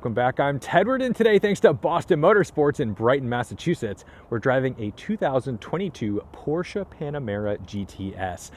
welcome back. I'm Tedward, and today, thanks to Boston Motorsports in Brighton, Massachusetts, we're driving a 2022 Porsche Panamera GTS.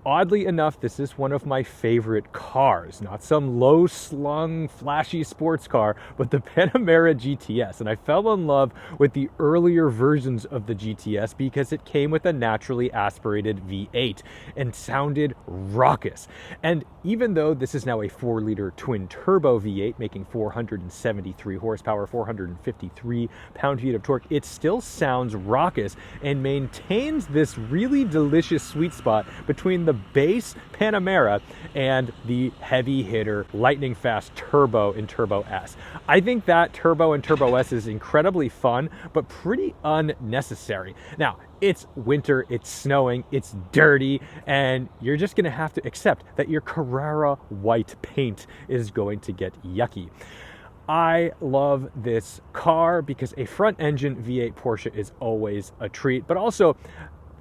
Oddly enough, this is one of my favorite cars. Not some low-slung, flashy sports car, but the Panamera GTS. And I fell in love with the earlier versions of the GTS because it came with a naturally aspirated V8 and sounded raucous. And even though this is now a 4-liter twin-turbo V8, making 473 horsepower, 453 pound-feet of torque, it still sounds raucous and maintains this really delicious sweet spot between the base Panamera and the heavy hitter lightning fast turbo in Turbo S. I think that turbo in Turbo S is incredibly fun, but pretty unnecessary. Now, it's winter, it's snowing, it's dirty, and you're just gonna have to accept that your Carrara white paint is going to get yucky. I love this car because a front engine V8 Porsche is always a treat, but also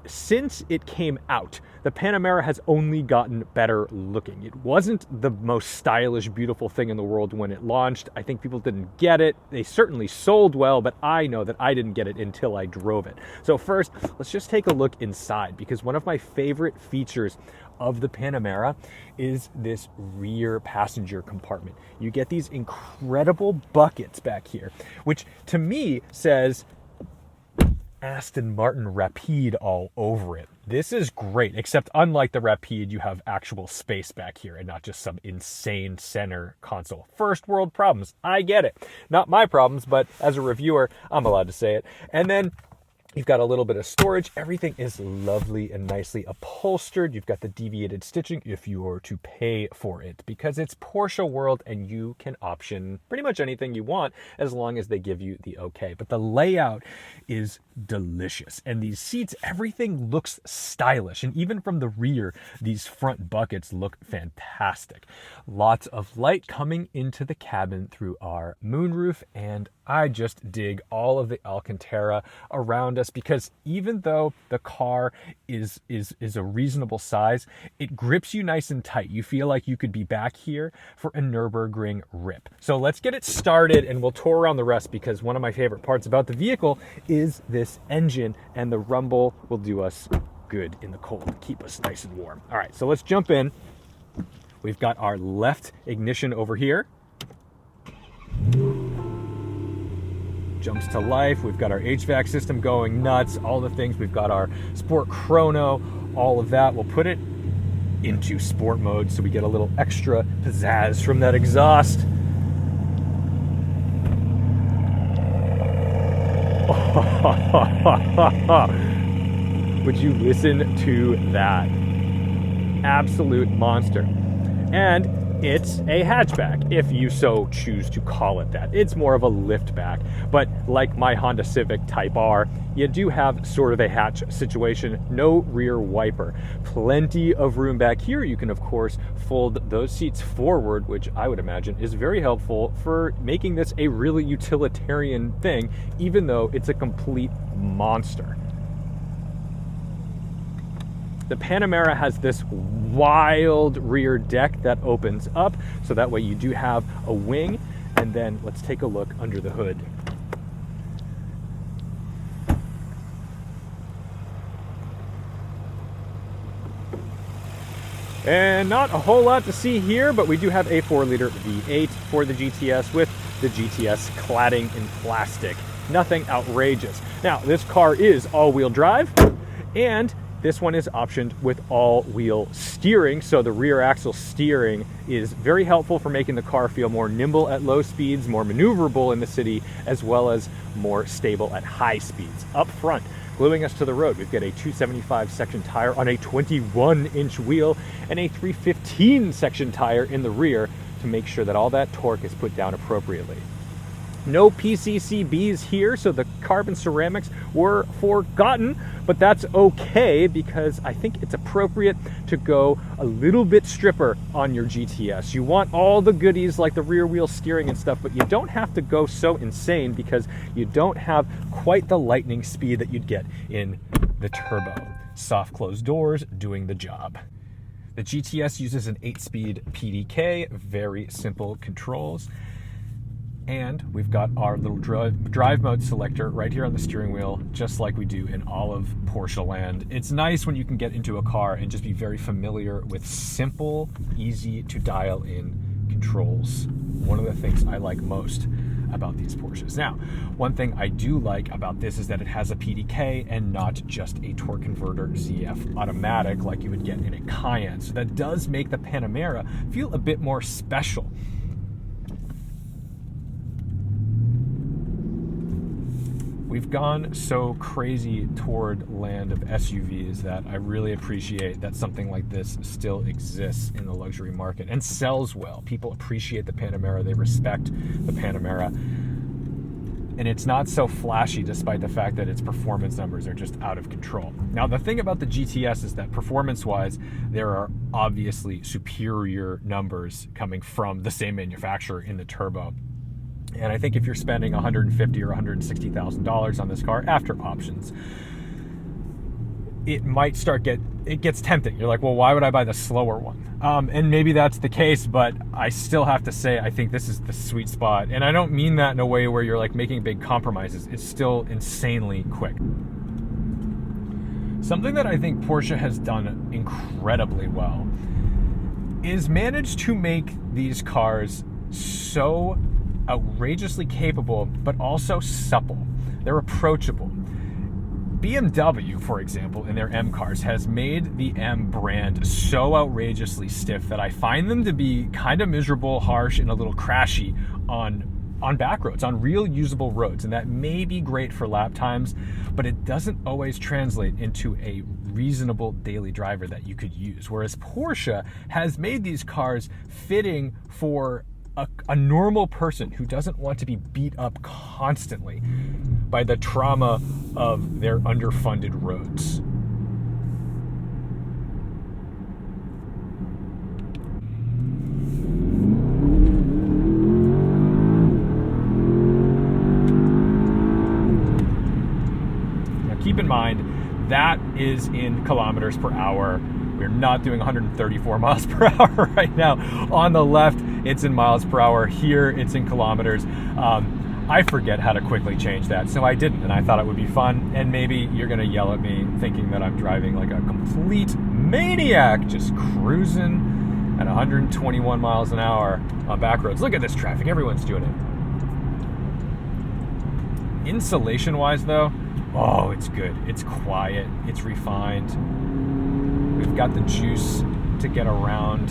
since it came out, the Panamera has only gotten better looking. It wasn't the most stylish, beautiful thing in the world when it launched. I think people didn't get it. They certainly sold well, but I know that I didn't get it until I drove it. So first, let's just take a look inside, because one of my favorite features of the Panamera is this rear passenger compartment. You get these incredible buckets back here, which to me says Aston Martin Rapide all over it. This is great, except unlike the Rapide, you have actual space back here and not just some insane center console. First world problems, I get it. Not my problems, but as a reviewer, I'm allowed to say it. And then you've got a little bit of storage. Everything is lovely and nicely upholstered. You've got the deviated stitching if you were to pay for it, because it's Porsche world and you can option pretty much anything you want as long as they give you the okay. But the layout is delicious. And these seats, everything looks stylish. And even from the rear, these front buckets look fantastic. Lots of light coming into the cabin through our moonroof, and I just dig all of the Alcantara around us, because even though the car is a reasonable size, it grips you nice and tight. You feel like you could be back here for a Nürburgring rip. So let's get it started and we'll tour around the rest, because one of my favorite parts about the vehicle is this engine, and the rumble will do us good in the cold, keep us nice and warm. All right, so let's jump in. We've got our left ignition over here. Jumps to life. We've got our HVAC system going nuts, all the things. We've got our sport chrono, all of that. We'll put it into sport mode so we get a little extra pizzazz from that exhaust. Would you listen to that? Absolute monster. And it's a hatchback, if you so choose to call it that. It's more of a liftback, but like my Honda Civic Type R, you do have sort of a hatch situation. No rear wiper. Plenty of room back here. You can, of course, fold those seats forward, which I would imagine is very helpful for making this a really utilitarian thing, even though it's a complete monster. The Panamera has this wild rear deck that opens up, so that way you do have a wing. And then let's take a look under the hood. And not a whole lot to see here, but we do have a 4-liter V8 for the GTS with the GTS cladding in plastic. Nothing outrageous. Now, this car is all-wheel drive, and this one is optioned with all-wheel steering, so the rear axle steering is very helpful for making the car feel more nimble at low speeds, more maneuverable in the city, as well as more stable at high speeds. Up front, gluing us to the road, we've got a 275 section tire on a 21-inch wheel and a 315 section tire in the rear to make sure that all that torque is put down appropriately. No PCCBs here, so the carbon ceramics were forgotten, but that's okay because I think it's appropriate to go a little bit stripper on your GTS. You want all the goodies like the rear wheel steering and stuff, but you don't have to go so insane because you don't have quite the lightning speed that you'd get in the turbo. Soft closed doors doing the job. The GTS uses an 8-speed PDK, very simple controls. And we've got our little drive mode selector right here on the steering wheel, just like we do in all of Porsche land. It's nice when you can get into a car and just be very familiar with simple, easy to dial in controls. One of the things I like most about these Porsches. Now, one thing I do like about this is that it has a PDK and not just a torque converter ZF automatic like you would get in a Cayenne. So that does make the Panamera feel a bit more special. We've gone so crazy toward land of SUVs that I really appreciate that something like this still exists in the luxury market and sells well. People appreciate the Panamera, they respect the Panamera, and it's not so flashy despite the fact that its performance numbers are just out of control. Now, the thing about the GTS is that performance-wise, there are obviously superior numbers coming from the same manufacturer in the turbo. And I think if you're spending $150,000 or $160,000 on this car after options, it might it gets tempting. You're like, well, why would I buy the slower one? And maybe that's the case, but I still have to say, I think this is the sweet spot. And I don't mean that in a way where you're like making big compromises. It's still insanely quick. Something that I think Porsche has done incredibly well is managed to make these cars so outrageously capable, but also supple. They're approachable. BMW, for example, in their M cars, has made the M brand so outrageously stiff that I find them to be kind of miserable, harsh, and a little crashy on back roads, on real usable roads. And that may be great for lap times, but it doesn't always translate into a reasonable daily driver that you could use. Whereas Porsche has made these cars fitting for a normal person who doesn't want to be beat up constantly by the trauma of their underfunded roads. Now keep in mind, that is in kilometers per hour. We're not doing 134 miles per hour right now. On the left, it's in miles per hour. Here, it's in kilometers. I forget how to quickly change that, so I didn't, and I thought it would be fun. And maybe you're gonna yell at me thinking that I'm driving like a complete maniac, just cruising at 121 miles an hour on back roads. Look at this traffic, everyone's doing it. Insulation-wise though, oh, it's good. It's quiet, it's refined. We've got the juice to get around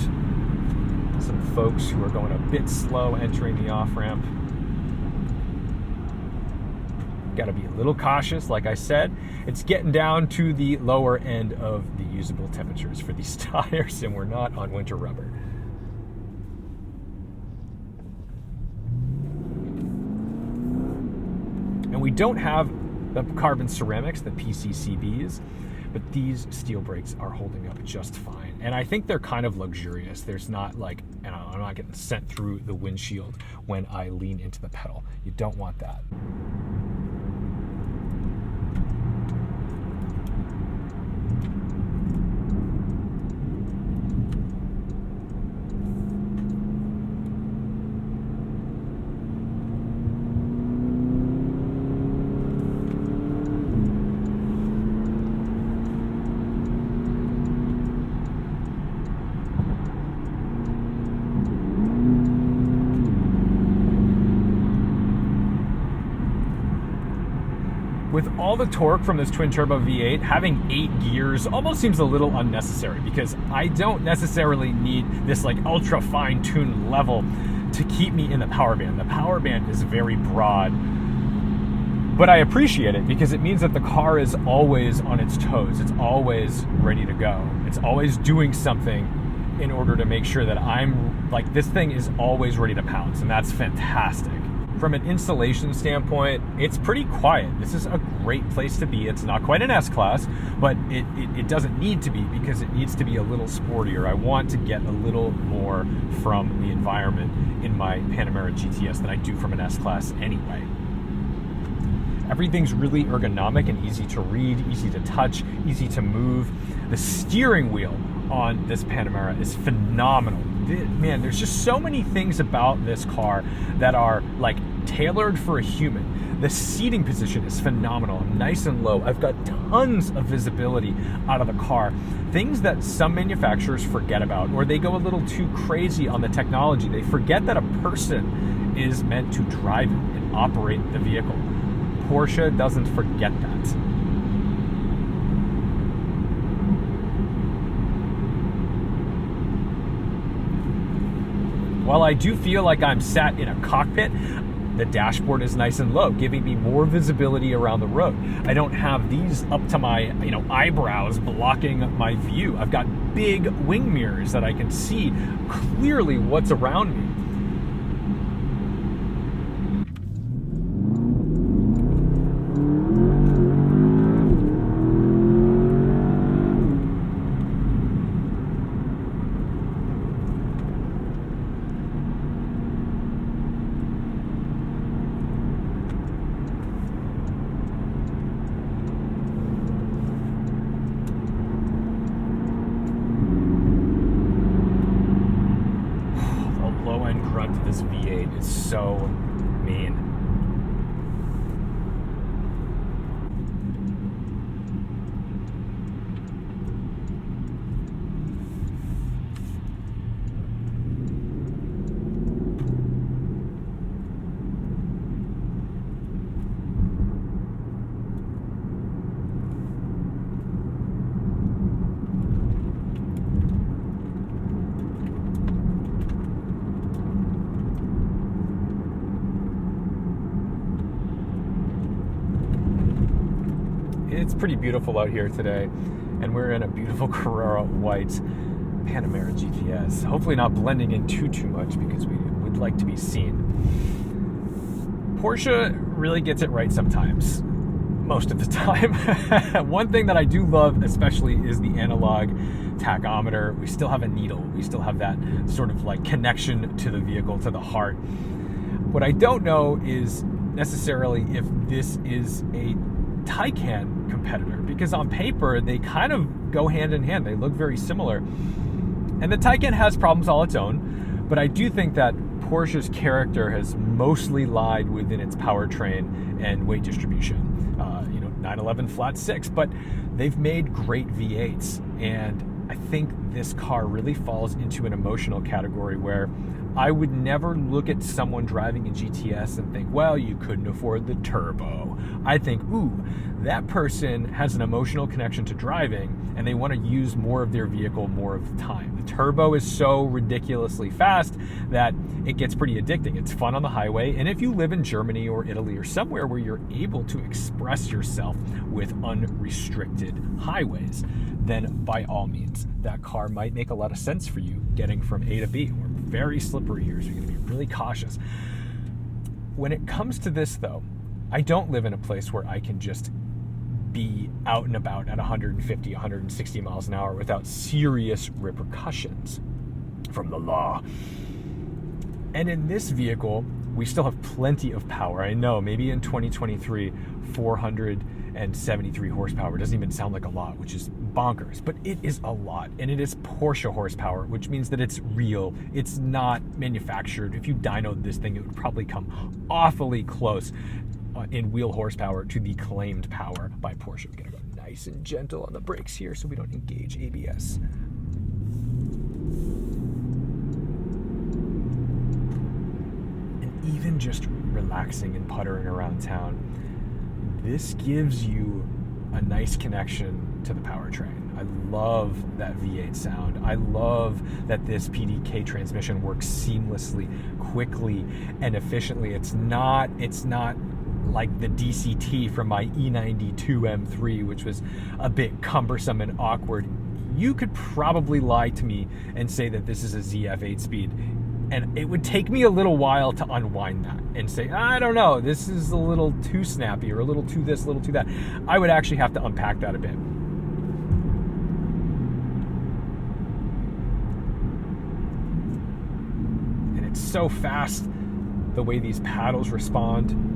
some folks who are going a bit slow entering the off-ramp. Got to be a little cautious, like I said. It's getting down to the lower end of the usable temperatures for these tires, and we're not on winter rubber. And we don't have the carbon ceramics, the PCCBs, but these steel brakes are holding up just fine. And I think they're kind of luxurious. There's not like, I'm not getting sent through the windshield when I lean into the pedal. You don't want that. With all the torque from this twin-turbo V8, having 8 gears almost seems a little unnecessary because I don't necessarily need this like ultra fine-tuned level to keep me in the power band. The power band is very broad, but I appreciate it because it means that the car is always on its toes. It's always ready to go. It's always doing something in order to make sure that this thing is always ready to pounce, and that's fantastic. From an installation standpoint, it's pretty quiet. This is a great place to be. It's not quite an S-Class, but it doesn't need to be because it needs to be a little sportier. I want to get a little more from the environment in my Panamera GTS than I do from an S-Class anyway. Everything's really ergonomic and easy to read, easy to touch, easy to move. The steering wheel on this Panamera is phenomenal. man, there's just so many things about this car that are like tailored for a human. The seating position is phenomenal, nice and low. I've got tons of visibility out of the car. Things that some manufacturers forget about, or they go a little too crazy on the technology. They forget that a person is meant to drive it and operate the vehicle. Porsche doesn't forget that. While I do feel like I'm sat in a cockpit, the dashboard is nice and low, giving me more visibility around the road. I don't have these up to my eyebrows blocking my view. I've got big wing mirrors that I can see clearly what's around me. This V8 is so mean. It's pretty beautiful out here today, and we're in a beautiful Carrera white Panamera GTS. Hopefully not blending in too much because we would like to be seen. Porsche really gets it right sometimes, most of the time. One thing that I do love especially is the analog tachometer. We still have a needle. We still have that sort of like connection to the vehicle, to the heart. What I don't know is necessarily if this is a Taycan competitor, because on paper they kind of go hand in hand. They look very similar, and the Taycan has problems all its own, but I do think that Porsche's character has mostly lied within its powertrain and weight distribution. 911 flat six, but they've made great V8s, and I think this car really falls into an emotional category where I would never look at someone driving a GTS and think, well, you couldn't afford the turbo. I think, ooh, that person has an emotional connection to driving and they want to use more of their vehicle more of the time. The turbo is so ridiculously fast that it gets pretty addicting. It's fun on the highway, and if you live in Germany or Italy or somewhere where you're able to express yourself with unrestricted highways, then by all means, that car might make a lot of sense for you getting from A to B. We're very slippery here, so you're going to be really cautious. When it comes to this, though, I don't live in a place where I can just be out and about at 150, 160 miles an hour without serious repercussions from the law. And in this vehicle, we still have plenty of power. I know, maybe in 2023, 473 horsepower doesn't even sound like a lot, which is bonkers, but it is a lot, and it is Porsche horsepower, which means that it's real. It's not manufactured. If you dynoed this thing, it would probably come awfully close in wheel horsepower to the claimed power by Porsche. We're gonna go nice and gentle on the brakes here so we don't engage ABS. And even just relaxing and puttering around town, this gives you a nice connection to the powertrain. I love that V8 sound. I love that this PDK transmission works seamlessly, quickly, and efficiently. It's not like the DCT from my E92 M3, which was a bit cumbersome and awkward. You could probably lie to me and say that this is a ZF 8-speed, and it would take me a little while to unwind that and say, I don't know, this is a little too snappy, or a little too this, a little too that. I would actually have to unpack that a bit. And it's so fast, the way these paddles respond.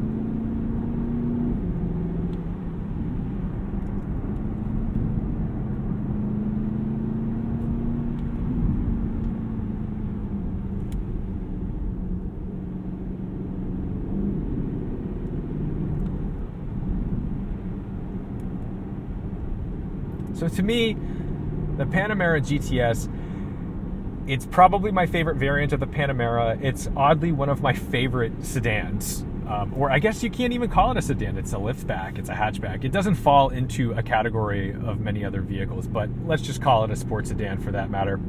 So to me, the Panamera GTS, it's probably my favorite variant of the Panamera. It's oddly one of my favorite sedans. Or I guess you can't even call it a sedan. It's a liftback, it's a hatchback. It doesn't fall into a category of many other vehicles, but let's just call it a sports sedan for that matter,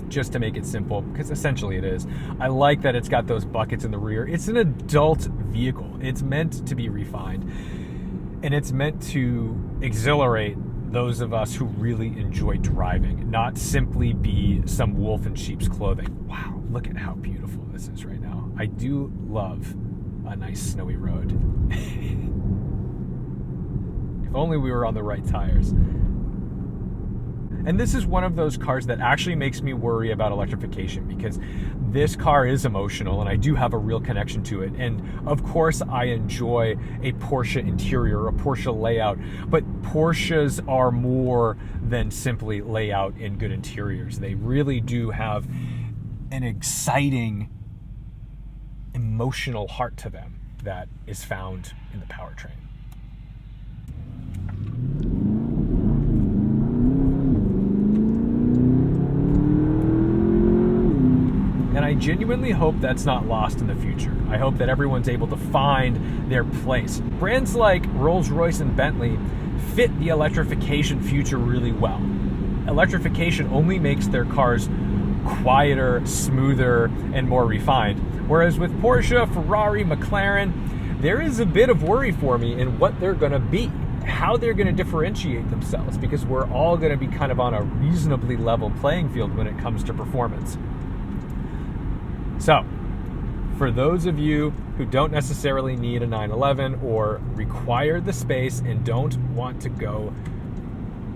just to make it simple, because essentially it is. I like that it's got those buckets in the rear. It's an adult vehicle. It's meant to be refined, and it's meant to exhilarate those of us who really enjoy driving, not simply be some wolf in sheep's clothing. Wow, look at how beautiful this is right now. I do love a nice snowy road. If only we were on the right tires. And this is one of those cars that actually makes me worry about electrification, because this car is emotional and I do have a real connection to it. And of course I enjoy a Porsche interior, a Porsche layout, but Porsches are more than simply layout and good interiors. They really do have an exciting emotional heart to them that is found in the powertrain. And I genuinely hope that's not lost in the future. I hope that everyone's able to find their place. Brands like Rolls-Royce and Bentley fit the electrification future really well. Electrification only makes their cars quieter, smoother, and more refined. Whereas with Porsche, Ferrari, McLaren, there is a bit of worry for me in what they're going to be, how they're going to differentiate themselves, because we're all going to be kind of on a reasonably level playing field when it comes to performance. So, for those of you who don't necessarily need a 911 or require the space and don't want to go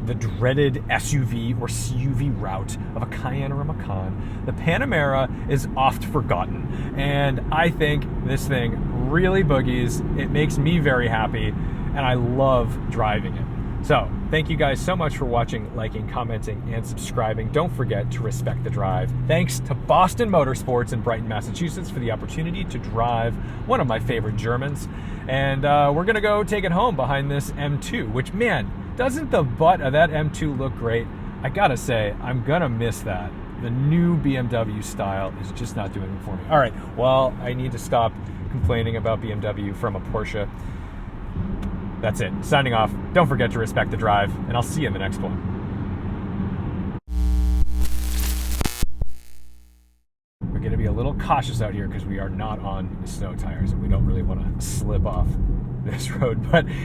the dreaded SUV or CUV route of a Cayenne or a Macan, the Panamera is oft forgotten. And I think this thing really boogies. It makes me very happy, and I love driving it. So, thank you guys so much for watching, liking, commenting, and subscribing. Don't forget to respect the drive. Thanks to Boston Motorsports in Brighton, Massachusetts for the opportunity to drive one of my favorite Germans. And we're gonna go take it home behind this M2, which, man, doesn't the butt of that M2 look great? I gotta say, I'm gonna miss that. The new BMW style is just not doing it for me. All right, well, I need to stop complaining about BMW from a Porsche. That's it. Signing off. Don't forget to respect the drive, and I'll see you in the next one. We're going to be a little cautious out here because we are not on snow tires, and we don't really want to slip off this road, but